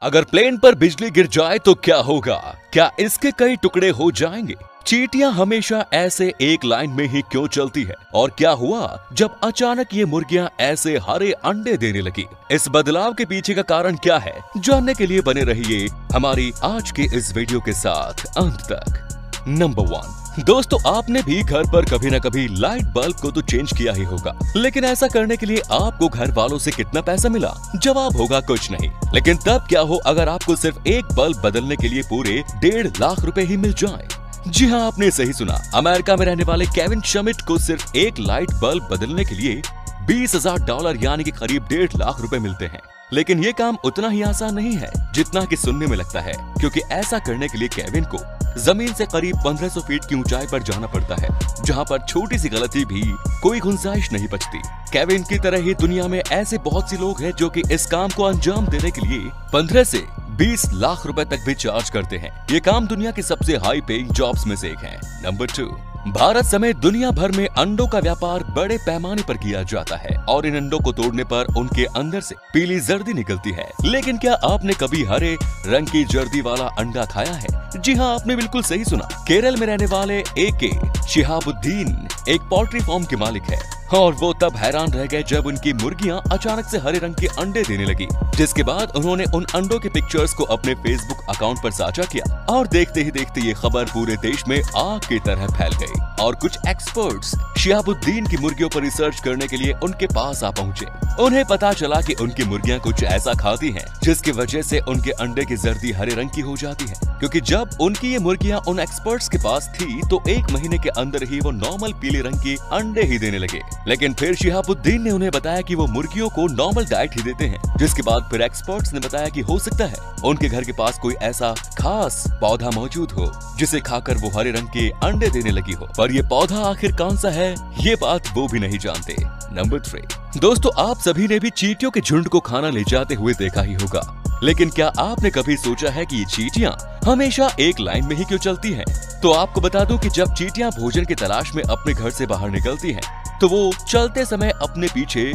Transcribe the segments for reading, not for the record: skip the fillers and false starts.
अगर प्लेन पर बिजली गिर जाए तो क्या होगा? क्या इसके कई टुकड़े हो जाएंगे? चींटियां हमेशा ऐसे एक लाइन में ही क्यों चलती है? और क्या हुआ जब अचानक ये मुर्गियां ऐसे हरे अंडे देने लगी? इस बदलाव के पीछे का कारण क्या है? जानने के लिए बने रहिए हमारी आज के इस वीडियो के साथ अंत तक। नंबर 1, दोस्तों आपने भी घर पर कभी न कभी लाइट बल्ब को तो चेंज किया ही होगा, लेकिन ऐसा करने के लिए आपको घर वालों से कितना पैसा मिला? जवाब होगा कुछ नहीं। लेकिन तब क्या हो अगर आपको सिर्फ एक बल्ब बदलने के लिए पूरे 1.5 लाख रुपए ही मिल जाए? जी हाँ, आपने सही सुना। अमेरिका में रहने वाले केविन शमिट को सिर्फ एक लाइट बल्ब बदलने के लिए $20,000 यानी कि करीब 1.5 लाख रुपए मिलते हैं। लेकिन ये काम उतना ही आसान नहीं है जितना कि सुनने में लगता है, क्योंकि ऐसा करने के लिए केविन को जमीन से करीब 1500 फीट की ऊंचाई पर जाना पड़ता है, जहां पर छोटी सी गलती भी कोई गुंजाइश नहीं बचती। केविन की तरह ही दुनिया में ऐसे बहुत सी लोग हैं जो कि इस काम को अंजाम देने के लिए 15 से 20 लाख रुपए तक भी चार्ज करते हैं। ये काम दुनिया की सबसे हाई पेइंग जॉब्स में से एक है। नंबर 2, भारत समेत दुनिया भर में अंडों का व्यापार बड़े पैमाने पर किया जाता है और इन अंडों को तोड़ने पर उनके अंदर से पीली जर्दी निकलती है। लेकिन क्या आपने कभी हरे रंग की जर्दी वाला अंडा खाया है? जी हाँ, आपने बिल्कुल सही सुना। केरल में रहने वाले AK शिहाबुद्दीन एक पोल्ट्री फार्म के मालिक है और वो तब हैरान रह गए जब उनकी मुर्गियां अचानक से हरे रंग के अंडे देने लगी, जिसके बाद उन्होंने उन अंडों के पिक्चर्स को अपने फेसबुक अकाउंट पर साझा किया और देखते ही देखते ये खबर पूरे देश में आग की तरह फैल गई और कुछ एक्सपर्ट्स शिहाबुद्दीन की मुर्गियों पर रिसर्च करने के लिए उनके पास आ पहुंचे। उन्हें पता चला कि उनकी मुर्गियां कुछ ऐसा खाती हैं जिसकी वजह से उनके अंडे की जर्दी हरे रंग की हो जाती है। क्योंकि जब उनकी ये मुर्गियां उन एक्सपर्ट्स के पास थी तो 1 महीने के अंदर ही वो नॉर्मल पीले रंग के अंडे ही देने लगे। लेकिन फिर शिहाबुद्दीन ने उन्हें बताया कि वो मुर्गियों को नॉर्मल डाइट ही देते हैं, जिसके बाद फिर एक्सपर्ट्स ने बताया कि हो सकता है उनके घर के पास कोई ऐसा खास पौधा मौजूद हो जिसे खाकर वो हरे रंग के अंडे देने लगी हो। पर ये पौधा आखिर कौन सा है, ये बात वो भी नहीं जानते। नंबर 3, दोस्तों आप सभी ने भी चींटियों के झुंड को खाना ले जाते हुए देखा ही होगा, लेकिन क्या आपने कभी सोचा है कि ये चींटियां हमेशा एक लाइन में ही क्यों चलती हैं? तो आपको बता दूं कि जब चींटियां भोजन की तलाश में अपने घर से बाहर निकलती हैं, तो वो चलते समय अपने पीछे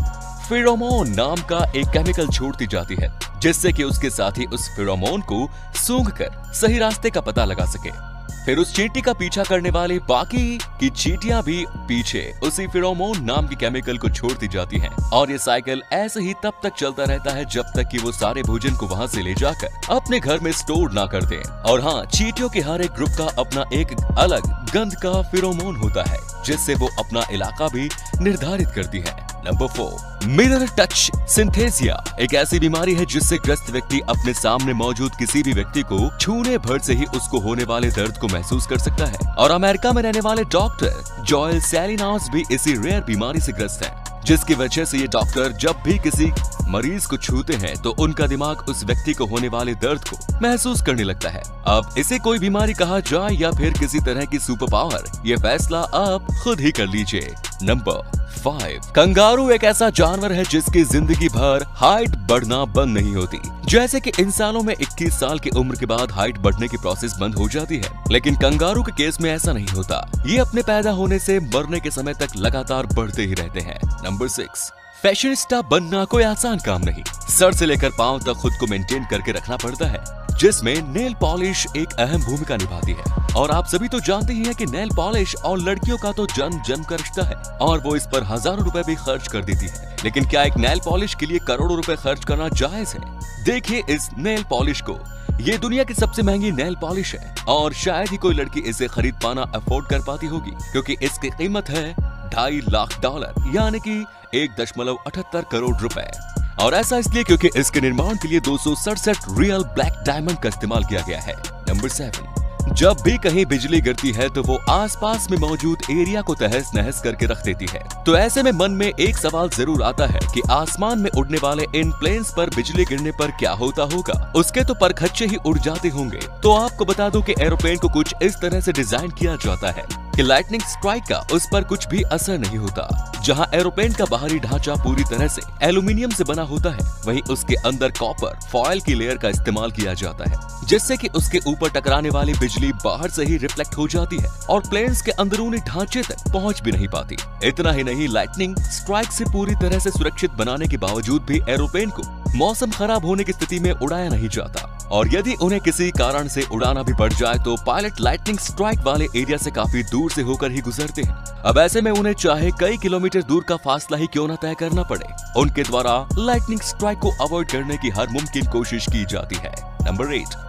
फेरोमोन नाम का एक केमिकल छोड़ती जाती है, जिससे कि उसके साथी उस फेरोमोन को सूंघकर सही रास्ते का पता लगा सके। फिर उस चींटी का पीछा करने वाले बाकी की चींटियां भी पीछे उसी फेरोमोन नाम के केमिकल को छोड़ती जाती हैं और ये साइकिल ऐसे ही तब तक चलता रहता है जब तक कि वो सारे भोजन को वहां से ले जाकर अपने घर में स्टोर ना कर दें। और हाँ, चींटियों के हर एक ग्रुप का अपना एक अलग गंध का फेरोमोन होता है, जिससे वो अपना इलाका भी निर्धारित करती है। नंबर 4, मिरर टच सिंथेसिया एक ऐसी बीमारी है जिससे ग्रस्त व्यक्ति अपने सामने मौजूद किसी भी व्यक्ति को छूने भर से ही उसको होने वाले दर्द को महसूस कर सकता है। और अमेरिका में रहने वाले डॉक्टर जोएल सैलिनास भी इसी रेयर बीमारी से ग्रस्त है, जिसकी वजह से ये डॉक्टर जब भी किसी मरीज को छूते हैं तो उनका दिमाग उस व्यक्ति को होने वाले दर्द को महसूस करने लगता है। अब इसे कोई बीमारी कहा जाए या फिर किसी तरह की सुपर पावर, ये फैसला आप खुद ही कर लीजिए। नंबर 5, कंगारू एक ऐसा जानवर है जिसकी जिंदगी भर हाइट बढ़ना बंद नहीं होती। जैसे कि इंसानों में 21 साल की उम्र के बाद हाइट बढ़ने की प्रोसेस बंद हो जाती है, लेकिन कंगारू के केस में ऐसा नहीं होता। ये अपने पैदा होने से मरने के समय तक लगातार बढ़ते ही रहते हैं। नंबर 6, फैशनिस्टा बनना कोई आसान काम नहीं। सर से लेकर पांव तक खुद को मेंटेन करके रखना पड़ता है, जिसमें नेल पॉलिश एक अहम भूमिका निभाती है। और आप सभी तो जानते ही हैं कि नेल पॉलिश और लड़कियों का तो जन्म का रिश्ता है और वो इस पर हजारों रुपए भी खर्च कर देती है। लेकिन क्या एक नेल पॉलिश के लिए करोड़ों रुपए खर्च करना जायज है? देखिए इस नेल पॉलिश को, ये दुनिया की सबसे महंगी नेल पॉलिश है और शायद ही कोई लड़की इसे खरीद पाना अफोर्ड कर पाती होगी, क्योंकि इसकी कीमत है $2.5 लाख यानी कि 1.78 करोड़ रुपए। और ऐसा इसलिए क्योंकि इसके निर्माण के लिए 267 रियल ब्लैक डायमंड का इस्तेमाल किया गया है। नंबर 7, जब भी कहीं बिजली गिरती है तो वो आसपास में मौजूद एरिया को तहस नहस करके रख देती है। तो ऐसे में मन में एक सवाल जरूर आता है कि आसमान में उड़ने वाले इन प्लेन्स पर बिजली गिरने पर क्या होता होगा? उसके तो परखच्चे ही उड़ जाते होंगे। तो आपको बता दूं कि एरोप्लेन को कुछ इस तरह से डिजाइन किया जाता है कि लाइटनिंग स्ट्राइक का उस पर कुछ भी असर नहीं होता। जहां एरोप्लेन का बाहरी ढांचा पूरी तरह से एल्यूमिनियम से बना होता है, वहीं उसके अंदर कॉपर फॉयल की लेयर का इस्तेमाल किया जाता है, जिससे कि उसके ऊपर टकराने वाली बिजली बाहर से ही रिफ्लेक्ट हो जाती है और प्लेन्स के अंदरूनी ढांचे तक पहुंच भी नहीं पाती। इतना ही नहीं, लाइटनिंग स्ट्राइक से पूरी तरह से सुरक्षित बनाने के बावजूद भी एरोप्लेन को मौसम खराब होने की स्थिति में उड़ाया नहीं जाता, और यदि उन्हें किसी कारण से उड़ाना भी पड़ जाए तो पायलट लाइटनिंग स्ट्राइक वाले एरिया से काफी दूर से होकर ही गुजरते हैं। अब ऐसे में उन्हें चाहे कई किलोमीटर दूर का फासला ही क्यों न तय करना पड़े, उनके द्वारा लाइटनिंग स्ट्राइक को अवॉइड करने की हर मुमकिन कोशिश की जाती है। नंबर 8।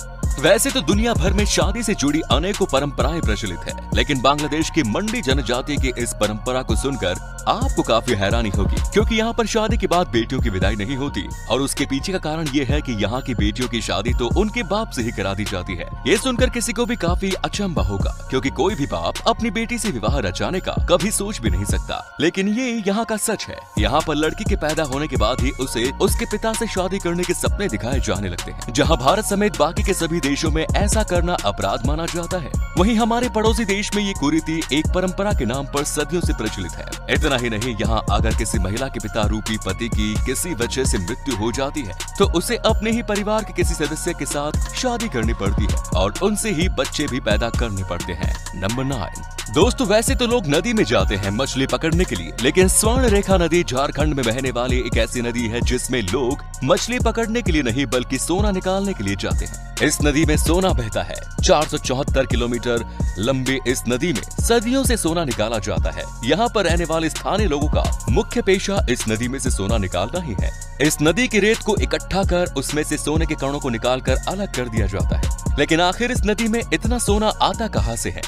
वैसे तो दुनिया भर में शादी से जुड़ी अनेकों परंपराएं प्रचलित है, लेकिन बांग्लादेश की मंडी जनजाति की इस परंपरा को सुनकर आपको काफी हैरानी होगी, क्योंकि यहाँ पर शादी के बाद बेटियों की विदाई नहीं होती, और उसके पीछे का कारण ये है कि यहाँ की बेटियों की शादी तो उनके बाप से ही करा दी जाती है। ये सुनकर किसी को भी काफी अचंभा होगा, क्योंकि कोई भी बाप अपनी बेटी से विवाह रचाने का कभी सोच भी नहीं सकता, लेकिन ये यहाँ का सच है। यहाँ पर लड़की के पैदा होने के बाद ही उसे उसके पिता से शादी करने के सपने दिखाए जाने लगते हैं। जहाँ भारत समेत बाकी के सभी देशों में ऐसा करना अपराध माना जाता है, वहीं हमारे पड़ोसी देश में ये कुरीति एक परंपरा के नाम पर सदियों से प्रचलित है। इतना ही नहीं, यहाँ अगर किसी महिला के पिता रूपी पति की किसी वजह से मृत्यु हो जाती है तो उसे अपने ही परिवार के किसी सदस्य के साथ शादी करनी पड़ती है, और उनसे ही बच्चे भी पैदा करने पड़ते हैं। नंबर 9। दोस्तों, वैसे तो लोग नदी में जाते हैं मछली पकड़ने के लिए, लेकिन स्वर्ण रेखा नदी झारखंड में बहने वाली एक ऐसी नदी है जिसमें लोग मछली पकड़ने के लिए नहीं बल्कि सोना निकालने के लिए जाते हैं। इस नदी में सोना बहता है। 474 किलोमीटर लंबी इस नदी में सदियों से सोना निकाला जाता है। यहाँ पर रहने वाले स्थानीय लोगों का मुख्य पेशा इस नदी में से सोना निकालना ही है। इस नदी की रेत को इकट्ठा कर उसमें से सोने के कणों को निकालकर अलग कर दिया जाता है, लेकिन आखिर इस नदी में इतना सोना आता कहाँ से है,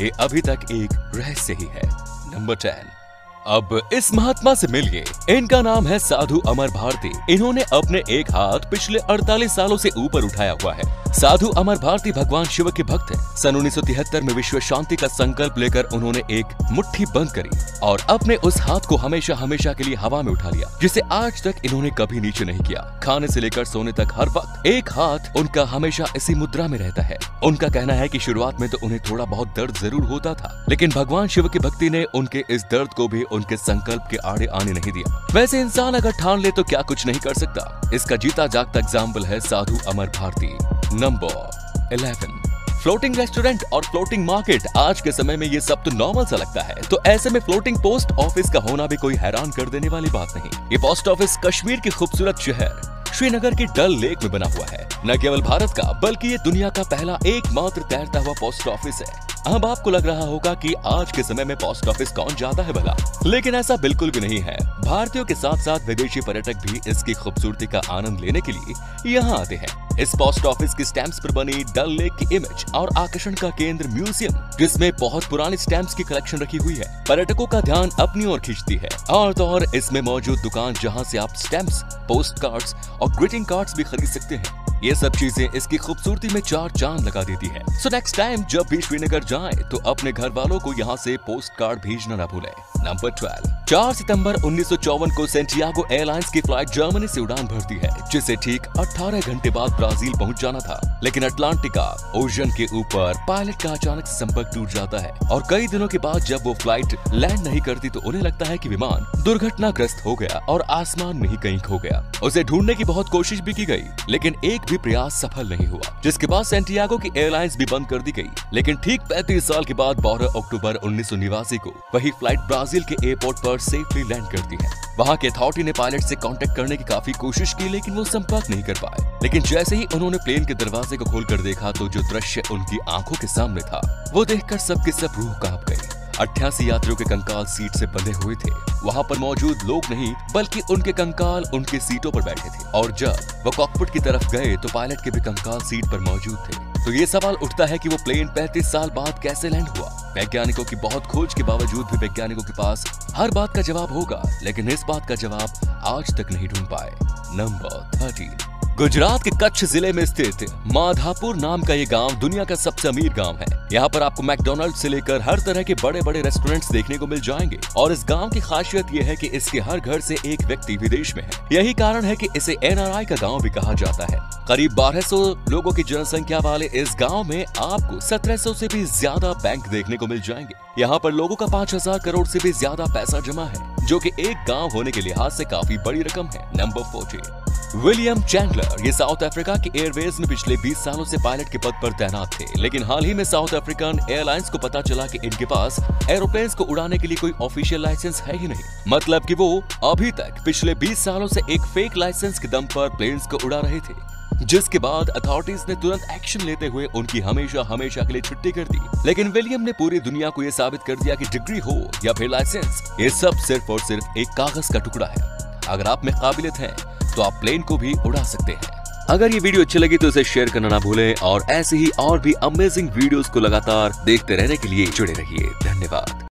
ये अभी तक एक रहस्य ही है। नंबर 10। अब इस महात्मा से मिलिए। इनका नाम है साधु अमर भारती। इन्होंने अपने एक हाथ पिछले 48 सालों से ऊपर उठाया हुआ है। साधु अमर भारती भगवान शिव के भक्त हैं। सन 1973 में विश्व शांति का संकल्प लेकर उन्होंने एक मुट्ठी बंद करी और अपने उस हाथ को हमेशा हमेशा के लिए हवा में उठा लिया, जिसे आज तक इन्होंने कभी नीचे नहीं किया। खाने से लेकर सोने तक हर वक्त एक हाथ उनका हमेशा इसी मुद्रा में रहता है। उनका कहना है कि शुरुआत में तो उन्हें थोड़ा बहुत दर्द जरूर होता था, लेकिन भगवान शिव की भक्ति ने उनके इस दर्द को भी उनके संकल्प के आड़े आने नहीं दिया। वैसे इंसान अगर ठान ले तो क्या कुछ नहीं कर सकता। इसका जीता जागता एग्जाम्पल है साधु अमर भारती। नंबर 11। फ्लोटिंग रेस्टोरेंट और फ्लोटिंग मार्केट। आज के समय में ये सब तो नॉर्मल सा लगता है, तो ऐसे में फ्लोटिंग पोस्ट ऑफिस का होना भी कोई हैरान कर देने वाली बात नहीं। ये पोस्ट ऑफिस कश्मीर के खूबसूरत शहर श्रीनगर की डल लेक में बना हुआ है। न केवल भारत का बल्कि ये दुनिया का पहला एकमात्र तैरता हुआ पोस्ट ऑफिस है। अब आपको लग रहा होगा कि आज के समय में पोस्ट ऑफिस कौन जाता है भला, लेकिन ऐसा बिल्कुल भी नहीं है। भारतीयों के साथ साथ विदेशी पर्यटक भी इसकी खूबसूरती का आनंद लेने के लिए यहाँ आते हैं। इस पोस्ट ऑफिस की स्टैंप्स पर बनी डल लेक की इमेज और आकर्षण का केंद्र म्यूजियम, जिसमें बहुत पुरानी स्टैंप्स की कलेक्शन रखी हुई है, पर्यटकों का ध्यान अपनी ओर खींचती है। और तो और इसमें मौजूद दुकान जहां से आप स्टैंप्स, पोस्ट कार्ड्स और ग्रीटिंग कार्ड्स भी खरीद सकते हैं। ये सब चीजें इसकी खूबसूरती में चार चांद लगा देती है। सो नेक्स्ट टाइम जब भी श्रीनगर जाएं तो अपने घर वालों को यहाँ से पोस्ट कार्ड भेजना न भूलें। नंबर 12। 4 सितंबर 1954 को सेंटियागो एयरलाइंस की फ्लाइट जर्मनी से उड़ान भरती है, जिसे ठीक 18 घंटे बाद ब्राजील पहुंच जाना था, लेकिन अटलांटिका ओशन के ऊपर पायलट का अचानक संपर्क टूट जाता है और कई दिनों के बाद जब वो फ्लाइट लैंड नहीं करती तो उन्हें लगता है कि विमान दुर्घटनाग्रस्त हो गया और आसमान में ही कहीं खो गया। उसे ढूंढने की बहुत कोशिश भी की गई, लेकिन एक भी प्रयास सफल नहीं हुआ, जिसके बाद सेंटियागो की एयरलाइंस भी बंद कर दी गई। लेकिन ठीक 35 साल के बाद 12 अक्टूबर 1989 को वही फ्लाइट ब्राजील के एयरपोर्ट पर सेफली लैंड करती है। वहां के अथॉरिटी ने पायलट से कांटेक्ट करने की काफी कोशिश की, लेकिन वो संपर्क नहीं कर पाए। लेकिन जैसे ही उन्होंने प्लेन के दरवाजे को खोलकर देखा तो जो दृश्य उनकी आंखों के सामने था, वो देखकर सबकी सब रूह कांप गई। 88 यात्रियों के कंकाल सीट से बंधे हुए थे। वहाँ पर मौजूद लोग नहीं बल्कि उनके कंकाल उनके सीटों पर बैठे थे, और जब वो कॉकपिट की तरफ गए तो पायलट के भी कंकाल सीट पर मौजूद थे। तो ये सवाल उठता है कि वो प्लेन 35 साल बाद कैसे लैंड हुआ। वैज्ञानिकों की बहुत खोज के बावजूद भी वैज्ञानिकों के पास हर बात का जवाब होगा, लेकिन इस बात का जवाब आज तक नहीं ढूंढ पाए। नंबर 13। गुजरात के कच्छ जिले में स्थित माधापुर नाम का ये गांव दुनिया का सबसे अमीर गांव है। यहाँ पर आपको मैकडॉनल्ड से लेकर हर तरह के बड़े बड़े रेस्टोरेंट्स देखने को मिल जाएंगे, और इस गांव की खासियत ये है कि इसके हर घर से एक व्यक्ति विदेश में है। यही कारण है कि इसे NRI का गांव भी कहा जाता है। करीब 1200 लोगों की जनसंख्या वाले इस गाँव में आपको 1700 से भी ज्यादा बैंक देखने को मिल जाएंगे। यहाँ पर लोगों का 5000 करोड़ से भी ज्यादा पैसा जमा है, जो कि एक गाँव होने के लिहाज से काफी बड़ी रकम है। नंबर 14। विलियम चैंडलर ये साउथ अफ्रीका की एयरवेज में पिछले 20 सालों से पायलट के पद पर तैनात थे, लेकिन हाल ही में साउथ अफ्रीकन एयरलाइंस को पता चला कि इनके पास एरोप्लेन्स को उड़ाने के लिए कोई ऑफिशियल लाइसेंस है ही नहीं। मतलब कि वो अभी तक पिछले 20 सालों से एक फेक लाइसेंस के दम पर प्लेन्स को उड़ा रहे थे, जिसके बाद अथॉरिटीज ने तुरंत एक्शन लेते हुए उनकी हमेशा के लिए छुट्टी कर दी। लेकिन विलियम ने पूरी दुनिया को यह साबित कर दिया कि डिग्री हो या फिर लाइसेंस, ये सब सिर्फ और सिर्फ एक कागज का टुकड़ा है। अगर आप में काबिलियत है तो आप प्लेन को भी उड़ा सकते हैं। अगर ये वीडियो अच्छी लगी तो इसे शेयर करना ना भूलें और ऐसे ही और भी अमेजिंग वीडियोस को लगातार देखते रहने के लिए जुड़े रहिए। धन्यवाद।